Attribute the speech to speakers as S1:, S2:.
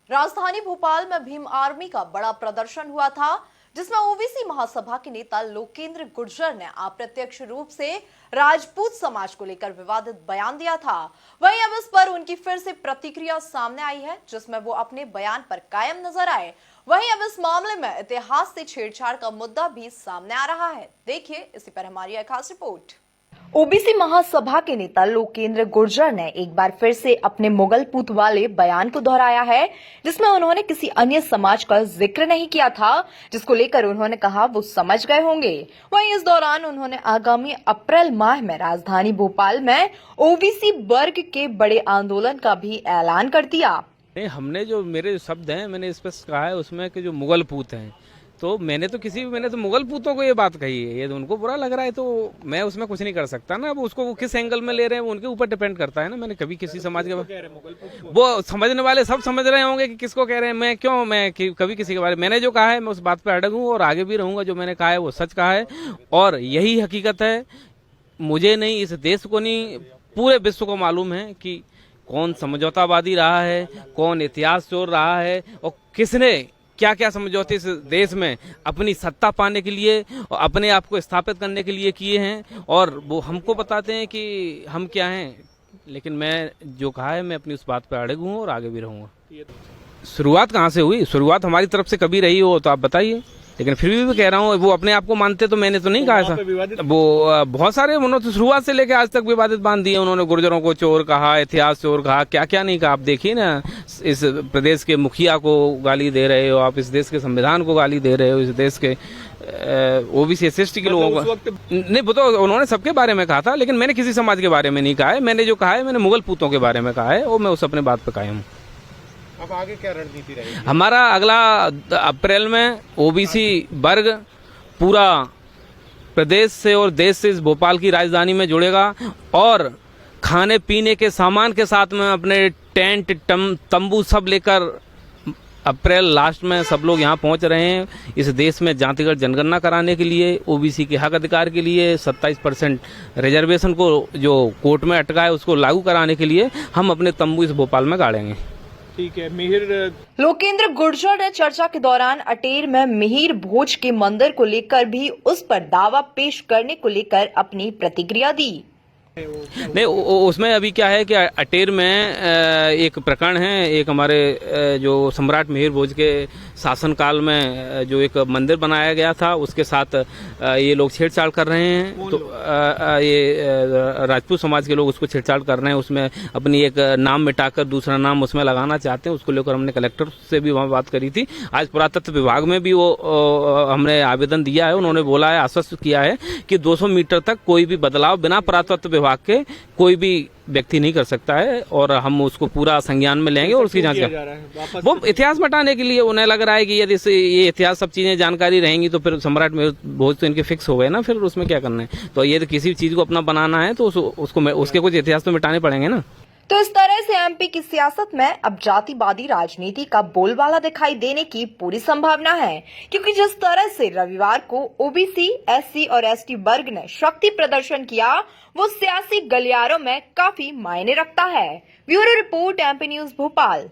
S1: राजधानी भोपाल में भीम आर्मी का बड़ा प्रदर्शन हुआ था, जिसमें ओबीसी महासभा के नेता लोकेंद्र गुर्जर ने अप्रत्यक्ष रूप से राजपूत समाज को लेकर विवादित बयान दिया था। वहीं अब इस पर उनकी फिर से प्रतिक्रिया सामने आई है, जिसमें वो अपने बयान पर कायम नजर आए। वहीं अब इस मामले में इतिहास से छेड़छाड़ का मुद्दा भी सामने आ रहा है। देखिए इसी पर हमारी एक खास रिपोर्ट। ओबीसी महासभा के नेता लोकेंद्र गुर्जर ने एक बार फिर से अपने मुगल पूत वाले बयान को दोहराया है, जिसमें उन्होंने किसी अन्य समाज का जिक्र नहीं किया था, जिसको लेकर उन्होंने कहा वो समझ गए होंगे। वहीं इस दौरान उन्होंने आगामी अप्रैल माह में राजधानी भोपाल में ओबीसी वर्ग के बड़े आंदोलन का भी ऐलान कर दिया।
S2: हमने जो मेरे शब्द हैं मैंने स्पष्ट कहा है उसमें कि जो मुगल पूत हैं, तो मैंने तो मुगल पूतों को ये बात कही है। ये तो उनको बुरा लग रहा है तो मैं उसमें कुछ नहीं कर सकता ना। अब उसको वो किस एंगल में ले रहे हैं वो उनके ऊपर डिपेंड करता है ना। मैंने कभी किसी समाज के वो समझने वाले सब समझ रहे होंगे कि किसको कह रहे हैं। मैं कभी किसी के बारे में मैंने जो कहा है मैं उस बात पर अड़ग हूँ और आगे भी रहूंगा। जो मैंने कहा है वो सच कहा है और यही हकीकत है। मुझे नहीं, इस देश को नहीं, पूरे विश्व को मालूम है कि कौन समझौतावादी रहा है, कौन इतिहास चोर रहा है और किसने क्या क्या समझौते इस देश में अपनी सत्ता पाने के लिए और अपने आप को स्थापित करने के लिए किए हैं। और वो हमको बताते हैं कि हम क्या हैं। लेकिन मैं जो कहा है मैं अपनी उस बात पर अड़ग हूँ और आगे भी रहूँगा। शुरुआत कहाँ से हुई? शुरुआत हमारी तरफ से कभी रही हो तो आप बताइए। लेकिन फिर भी कह रहा हूँ वो अपने आप को मानते तो मैंने तो नहीं कहा था। वो बहुत सारे उन्होंने तो शुरुआत से लेकर आज तक विवादित बांध दिए। उन्होंने गुर्जरों को चोर कहा, इतिहास चोर कहा, क्या क्या नहीं कहा। आप देखिए ना, इस प्रदेश के मुखिया को गाली दे रहे हो आप, इस देश के संविधान को गाली दे रहे हो, इस देश के ओबीसी एसटी के लोगों को नहीं। वो तो उन्होंने सबके बारे में कहा था, लेकिन मैंने किसी समाज के बारे में नहीं कहा है। मैंने जो कहा है मैंने मुगल पूतों के बारे में कहा है और मैं उस अपने बात पर कायम हूँ।
S3: अब आगे क्या रणनीति रहेगी?
S2: हमारा अगला अप्रैल में ओबीसी वर्ग पूरा प्रदेश से और देश से इस भोपाल की राजधानी में जुड़ेगा और खाने पीने के सामान के साथ में अपने टेंट तंबू सब लेकर अप्रैल लास्ट में सब लोग यहाँ पहुँच रहे हैं। इस देश में जातिगत जनगणना कराने के लिए, ओबीसी के हक अधिकार के लिए, 27% रिजर्वेशन को जो कोर्ट में अटका है उसको लागू कराने के लिए हम अपने तंबू इस भोपाल में गाड़ेंगे।
S3: ठीक है। मिहिर
S1: लोकेंद्र गुर्जर ने चर्चा के दौरान अटेर में मिहिर भोज के मंदिर को लेकर भी उस पर दावा पेश करने को लेकर अपनी प्रतिक्रिया दी।
S2: नहीं, उसमें अभी क्या है कि अटेर में एक प्रकरण है। एक हमारे जो सम्राट मिहिर भोज के शासनकाल में जो एक मंदिर बनाया गया था उसके साथ ये लोग छेड़छाड़ कर रहे हैं। तो ये राजपूत समाज के लोग उसको छेड़छाड़ कर रहे हैं। उसमें अपनी एक नाम मिटाकर दूसरा नाम उसमें लगाना चाहते हैं। उसको लेकर हमने कलेक्टर से भी वहाँ बात करी थी। आज पुरातत्व विभाग में भी वो हमने आवेदन दिया है। उन्होंने बोला है, आश्वस्त किया है कि 200 मीटर तक कोई भी बदलाव बिना पुरातत्व विभाग के कोई भी व्यक्ति नहीं कर सकता है और हम उसको पूरा संज्ञान में लेंगे और उसकी जांच करेंगे। वो इतिहास मिटाने के लिए उन्हें लग रहा है कि यदि ये इतिहास सब चीजें जानकारी रहेंगी तो फिर सम्राट भोज तो इनके फिक्स हो गए ना, फिर उसमें क्या करना है। तो ये चीज को अपना बनाना है तो उसको उसके कुछ इतिहास तो मिटाने पड़ेंगे ना।
S1: तो इस तरह से एमपी की सियासत में अब जातिवादी राजनीति का बोलबाला दिखाई देने की पूरी संभावना है, क्योंकि जिस तरह से रविवार को ओबीसी, एससी और एसटी वर्ग ने शक्ति प्रदर्शन किया वो सियासी गलियारों में काफी मायने रखता है। Bureau report, MP news Bhopal.